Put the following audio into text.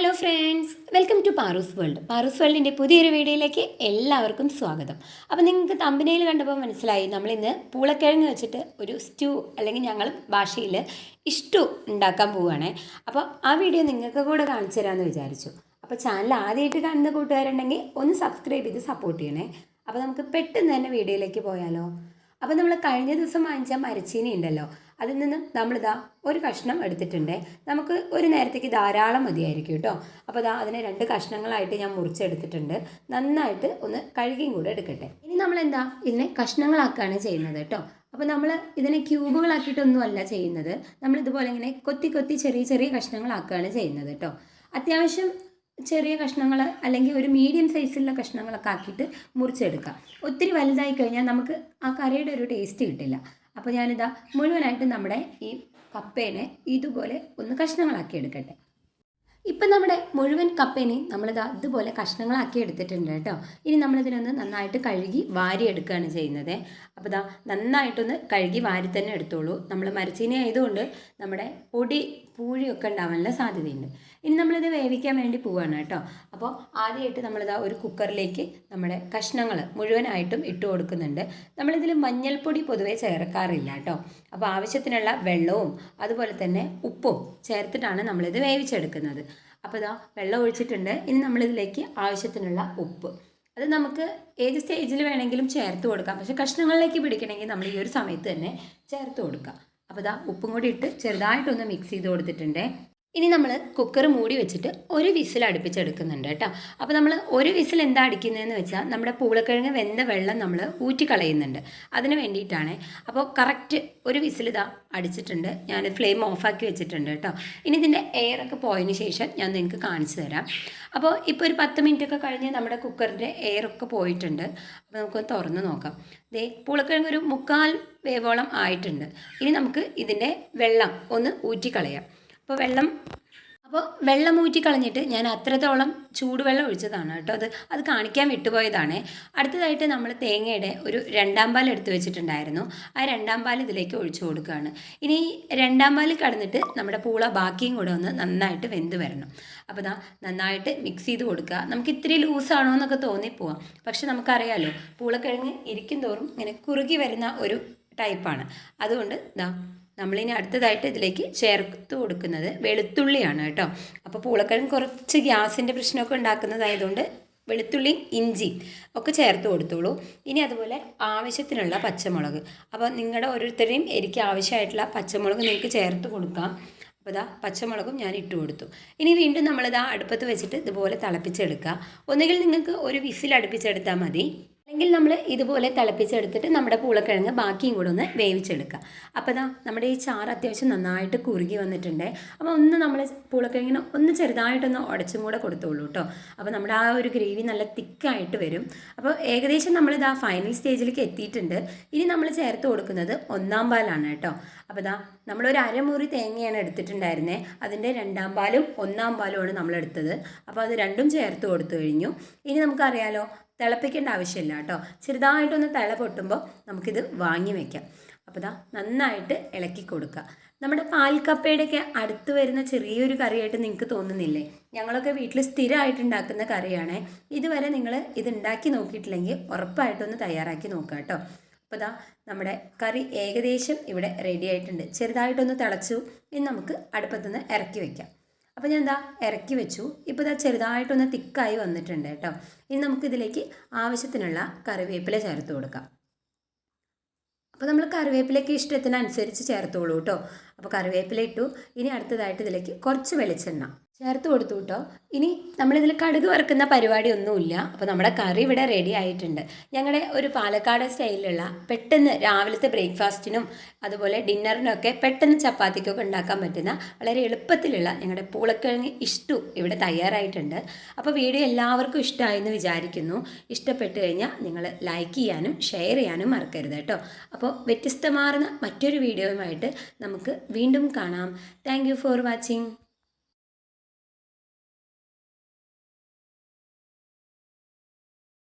Hello friends, welcome to Paaru's world. Paaru's വേൾഡിൻ്റെ പുതിയൊരു വീഡിയോയിലേക്ക് എല്ലാവർക്കും സ്വാഗതം. അപ്പോൾ നിങ്ങൾക്ക് തമ്പനയിൽ കണ്ടപ്പോൾ മനസ്സിലായി, നമ്മളിന്ന് പൂളക്കിഴങ്ങ് വെച്ചിട്ട് ഒരു സ്റ്റൂ, അല്ലെങ്കിൽ ഞങ്ങൾ ഭാഷയിൽ ഇഷ്ടു ഉണ്ടാക്കാൻ പോവുകയാണേ. അപ്പോൾ ആ വീഡിയോ നിങ്ങൾക്ക് കൂടെ കാണിച്ചു തരാമെന്ന് വിചാരിച്ചു. അപ്പോൾ ചാനൽ ആദ്യമായിട്ട് കാണുന്ന കൂട്ടുകാരുണ്ടെങ്കിൽ ഒന്ന് സബ്സ്ക്രൈബ് ചെയ്ത് സപ്പോർട്ട് ചെയ്യണേ. അപ്പോൾ നമുക്ക് പെട്ടെന്ന് തന്നെ വീഡിയോയിലേക്ക് പോയാലോ. അപ്പോൾ നമ്മൾ കഴിഞ്ഞ ദിവസം വാങ്ങിച്ച മരച്ചീനി ഉണ്ടല്ലോ, അതിൽ നിന്ന് നമ്മളിതാ ഒരു കഷ്ണം എടുത്തിട്ടുണ്ട്. നമുക്ക് ഒരു നേരത്തേക്ക് ധാരാളം മതിയായിരിക്കും കേട്ടോ. അപ്പോൾ അതിനെ 2 കഷ്ണങ്ങളായിട്ട് ഞാൻ മുറിച്ചെടുത്തിട്ടുണ്ട്. നന്നായിട്ട് ഒന്ന് കഴുകിയും കൂടെ എടുക്കട്ടെ. ഇനി നമ്മളെന്താ ഇതിനെ കഷ്ണങ്ങളാക്കുകയാണ് ചെയ്യുന്നത് കേട്ടോ. അപ്പോൾ നമ്മൾ ഇതിനെ ക്യൂബുകളാക്കിയിട്ടൊന്നും അല്ല ചെയ്യുന്നത്. നമ്മളിതുപോലെ ഇങ്ങനെ കൊത്തി കൊത്തി ചെറിയ ചെറിയ കഷ്ണങ്ങളാക്കുകയാണ് ചെയ്യുന്നത് കേട്ടോ. അത്യാവശ്യം ചെറിയ കഷ്ണങ്ങൾ അല്ലെങ്കിൽ ഒരു മീഡിയം സൈസിലുള്ള കഷ്ണങ്ങളൊക്കെ ആക്കിയിട്ട് മുറിച്ചെടുക്കാം. ഒത്തിരി വലുതായി കഴിഞ്ഞാൽ നമുക്ക് ആ കറിയുടെ ഒരു ടേസ്റ്റ് കിട്ടില്ല. അപ്പോൾ ഞാനിതാ മുഴുവനായിട്ട് നമ്മുടെ ഈ കപ്പേനെ ഇതുപോലെ ഒന്ന് കഷ്ണങ്ങളാക്കി എടുക്കട്ടെ. ഇപ്പം നമ്മുടെ മുഴുവൻ കപ്പേനെ നമ്മളിതാ ഇതുപോലെ കഷ്ണങ്ങളാക്കി എടുത്തിട്ടുണ്ട് കേട്ടോ. ഇനി നമ്മളിതിനൊന്ന് നന്നായിട്ട് കഴുകി വാരി എടുക്കുകയാണ് ചെയ്യുന്നത്. അപ്പോൾ ഇതാ നന്നായിട്ടൊന്ന് കഴുകി വാരി തന്നെ എടുത്തോളൂ. നമ്മൾ മരച്ചീനി ആയതുകൊണ്ട് നമ്മുടെ പൂഴിയൊക്കെ ഉണ്ടാവാനുള്ള സാധ്യതയുണ്ട്. ഇനി നമ്മളിത് വേവിക്കാൻ വേണ്ടി പോവുകയാണ് കേട്ടോ. അപ്പോൾ ആദ്യമായിട്ട് നമ്മളിതാ ഒരു കുക്കറിലേക്ക് നമ്മുടെ കഷ്ണങ്ങൾ മുഴുവനായിട്ടും ഇട്ട് കൊടുക്കുന്നുണ്ട്. നമ്മളിതിൽ മഞ്ഞൾപ്പൊടി പൊതുവേ ചേർക്കാറില്ല കേട്ടോ. അപ്പോൾ ആവശ്യത്തിനുള്ള വെള്ളവും അതുപോലെ തന്നെ ഉപ്പും ചേർത്തിട്ടാണ് നമ്മളിത് വേവിച്ചെടുക്കുന്നത്. അപ്പോൾ ഇതാ വെള്ളം ഒഴിച്ചിട്ടുണ്ട്. ഇനി നമ്മളിതിലേക്ക് ആവശ്യത്തിനുള്ള ഉപ്പ്, അത് നമുക്ക് ഏത് സ്റ്റേജിൽ വേണമെങ്കിലും ചേർത്ത് കൊടുക്കാം. പക്ഷേ കഷ്ണങ്ങളിലേക്ക് പിടിക്കണമെങ്കിൽ നമ്മൾ ഈ ഒരു സമയത്ത് തന്നെ ചേർത്ത് കൊടുക്കാം. അപ്പോൾ ഇതാ ഉപ്പും കൂടി ഇട്ട് ചെറുതായിട്ടൊന്ന് മിക്സ് ചെയ്ത് കൊടുത്തിട്ടുണ്ട്. ഇനി നമ്മൾ കുക്കർ മൂടി വെച്ചിട്ട് ഒരു വിസിൽ അടുപ്പിച്ചെടുക്കുന്നുണ്ട് കേട്ടോ. അപ്പോൾ നമ്മൾ ഒരു വിസിൽ എന്താ അടിക്കുന്നതെന്ന് വെച്ചാൽ നമ്മുടെ പൂളക്കിഴങ്ങ് വെന്ത വെള്ളം നമ്മൾ ഊറ്റിക്കളയുന്നുണ്ട്, അതിന് വേണ്ടിയിട്ടാണ്. അപ്പോൾ കറക്റ്റ് ഒരു വിസിൽ ഇതാ അടിച്ചിട്ടുണ്ട്. ഞാൻ ഫ്ലെയിം ഓഫാക്കി വെച്ചിട്ടുണ്ട് കേട്ടോ. ഇനി ഇതിൻ്റെ എയറൊക്കെ പോയതിന് ശേഷം ഞാൻ നിങ്ങൾക്ക് കാണിച്ചു തരാം. അപ്പോൾ ഇപ്പോൾ ഒരു 10 മിനിറ്റൊക്കെ കഴിഞ്ഞ് നമ്മുടെ കുക്കറിൻ്റെ എയറൊക്കെ പോയിട്ടുണ്ട്. അപ്പോൾ നമുക്കൊന്ന് തുറന്ന് നോക്കാം. ദേ പൂളക്കിഴങ്ങ് ഒരു 3/4 വേവോളം ആയിട്ടുണ്ട്. ഇനി നമുക്ക് ഇതിൻ്റെ വെള്ളം ഒന്ന് ഊറ്റിക്കളയാം. അപ്പോൾ വെള്ളം ഊറ്റി കളഞ്ഞിട്ട് ഞാൻ അത്രത്തോളം ചൂടുവെള്ളം ഒഴിച്ചതാണ് കേട്ടോ. അത് കാണിക്കാൻ വിട്ടുപോയതാണ്. അടുത്തതായിട്ട് നമ്മൾ തേങ്ങയുടെ ഒരു 2-ാം പാൽ എടുത്ത് വെച്ചിട്ടുണ്ടായിരുന്നു. ആ 2-ാം പാൽ ഇതിലേക്ക് ഒഴിച്ചു കൊടുക്കുകയാണ്. ഇനി 2-ാം പാൽ കടന്നിട്ട് നമ്മുടെ പൂള ബാക്കിയും കൂടെ ഒന്ന് നന്നായിട്ട് വെന്ത് വരണം. അപ്പോൾ നന്നായിട്ട് മിക്സ് ചെയ്ത് കൊടുക്കുക. നമുക്ക് ഇത്തിരി ലൂസാണോ എന്നൊക്കെ തോന്നിപ്പോവാം, പക്ഷെ നമുക്കറിയാമല്ലോ പൂളക്കിഴങ്ങ് ഇരിക്കും തോറും ഇങ്ങനെ കുറുകി വരുന്ന ഒരു ടൈപ്പാണ്. അതുകൊണ്ട് നമ്മളിനി അടുത്തതായിട്ട് ഇതിലേക്ക് ചേർത്ത് കൊടുക്കുന്നത് വെളുത്തുള്ളിയാണ് കേട്ടോ. അപ്പോൾ പൂളക്കിഴങ്ങ് കുറച്ച് ഗ്യാസിൻ്റെ പ്രശ്നമൊക്കെ ഉണ്ടാക്കുന്നതായതുകൊണ്ട് വെളുത്തുള്ളിയും ഇഞ്ചിയും ഒക്കെ ചേർത്ത് കൊടുത്തോളൂ. ഇനി അതുപോലെ ആവശ്യത്തിനുള്ള പച്ചമുളക്, അപ്പോൾ നിങ്ങളുടെ ഓരോരുത്തരുടെയും എനിക്ക് ആവശ്യമായിട്ടുള്ള പച്ചമുളക് നിങ്ങൾക്ക് ചേർത്ത് കൊടുക്കാം. അപ്പോൾ പച്ചമുളകും ഞാൻ ഇട്ട് കൊടുത്തു. ഇനി വീണ്ടും നമ്മളിതാ അടുപ്പത്ത് വെച്ചിട്ട് ഇതുപോലെ തിളപ്പിച്ചെടുക്കുക. ഒന്നുകിൽ നിങ്ങൾക്ക് ഒരു വിസിൽ അടുപ്പിച്ചെടുത്താൽ മതി, അല്ലെങ്കിൽ നമ്മൾ ഇതുപോലെ തിളപ്പിച്ചെടുത്തിട്ട് നമ്മുടെ പൂളക്കിഴങ്ങ് ബാക്കിയും കൂടെ ഒന്ന് വേവിച്ചെടുക്കുക. അപ്പോൾ നമ്മുടെ ഈ ചാറ് അത്യാവശ്യം നന്നായിട്ട് കുറുകി വന്നിട്ടുണ്ട്. അപ്പോൾ നമ്മൾ പൂളക്കിഴങ്ങിന് ഒന്ന് ചെറുതായിട്ടൊന്ന് ഉടച്ചും കൂടെ കൊടുത്തോളൂ കേട്ടോ. അപ്പോൾ നമ്മുടെ ആ ഒരു ഗ്രേവി നല്ല തിക്കായിട്ട് വരും. അപ്പോൾ ഏകദേശം നമ്മളിതാ ഫൈനൽ സ്റ്റേജിലേക്ക് എത്തിയിട്ടുണ്ട്. ഇനി നമ്മൾ ചേർത്ത് കൊടുക്കുന്നത് 1-ാം പാലാണ് കേട്ടോ. അപ്പോൾ നമ്മളൊരു അരമുറി തേങ്ങയാണ് എടുത്തിട്ടുണ്ടായിരുന്നത്. അതിൻ്റെ 2-ാം പാലും 1-ാം പാലുമാണ് നമ്മളെടുത്തത്. അപ്പോൾ അത് രണ്ടും ചേർത്ത് കൊടുത്തു കഴിഞ്ഞു. ഇനി നമുക്കറിയാലോ, തിളപ്പിക്കേണ്ട ആവശ്യമില്ല കേട്ടോ. ചെറുതായിട്ടൊന്ന് തിള പൊട്ടുമ്പോൾ നമുക്കിത് വാങ്ങി വയ്ക്കാം. അപ്പോൾ നന്നായിട്ട് ഇളക്കി കൊടുക്കുക. നമ്മുടെ പാൽക്കപ്പയുടെയൊക്കെ അടുത്ത് വരുന്ന ചെറിയൊരു കറിയായിട്ട് നിങ്ങൾക്ക് തോന്നുന്നില്ലേ? ഞങ്ങളൊക്കെ വീട്ടിൽ സ്ഥിരമായിട്ട് ഉണ്ടാക്കുന്ന കറിയാണ്. ഇതുവരെ നിങ്ങൾ ഇത് ഉണ്ടാക്കി നോക്കിയിട്ടില്ലെങ്കിൽ ഉറപ്പായിട്ടൊന്ന് തയ്യാറാക്കി നോക്കുക കേട്ടോ. അപ്പോൾ നമ്മുടെ കറി ഏകദേശം ഇവിടെ റെഡി ആയിട്ടുണ്ട്. ചെറുതായിട്ടൊന്ന് തിളച്ചു. ഇനി നമുക്ക് അടുപ്പത്തുനിന്ന് ഇറക്കി വയ്ക്കാം. അപ്പോൾ ഞാൻ ഇറക്കി വെച്ചു. ഇപ്പോൾ ചെറുതായിട്ടൊന്ന് തിക്കായി വന്നിട്ടുണ്ട് കേട്ടോ. ഇനി നമുക്കിതിലേക്ക് ആവശ്യത്തിനുള്ള കറിവേപ്പില ചേർത്ത് കൊടുക്കാം. അപ്പോൾ നമ്മൾ കറിവേപ്പിലയ്ക്ക് ഇഷ്ടത്തിനനുസരിച്ച് ചേർത്തോളൂ കേട്ടോ. അപ്പോൾ കറിവേപ്പില ഇട്ടു. ഇനി അടുത്തതായിട്ട് ഇതിലേക്ക് കുറച്ച് വെളിച്ചെണ്ണ ചേർത്ത് കൊടുത്തു കേട്ടോ. ഇനി നമ്മളിതിൽ കടുക് വറുക്കുന്ന പരിപാടി ഒന്നുമില്ല. അപ്പോൾ നമ്മുടെ കറി ഇവിടെ റെഡി ആയിട്ടുണ്ട്. ഞങ്ങളുടെ ഒരു പാലക്കാട് സ്റ്റൈലിലുള്ള പെട്ടെന്ന് രാവിലത്തെ ബ്രേക്ക്ഫാസ്റ്റിനും അതുപോലെ ഡിന്നറിനൊക്കെ പെട്ടെന്ന് ചപ്പാത്തിക്കൊക്കെ ഉണ്ടാക്കാൻ പറ്റുന്ന വളരെ എളുപ്പത്തിലുള്ള ഞങ്ങളുടെ പൂളക്കിഴങ്ങ് ഇഷ്ടു ഇവിടെ തയ്യാറായിട്ടുണ്ട്. അപ്പോൾ വീഡിയോ എല്ലാവർക്കും ഇഷ്ടമായെന്ന് വിചാരിക്കുന്നു. ഇഷ്ടപ്പെട്ട് കഴിഞ്ഞാൽ നിങ്ങൾ ലൈക്ക് ചെയ്യാനും ഷെയർ ചെയ്യാനും മറക്കരുത് കേട്ടോ. അപ്പോൾ വ്യത്യസ്തമാർന്ന മറ്റൊരു വീഡിയോയുമായിട്ട് നമുക്ക് വീണ്ടും കാണാം. Thank you for watching.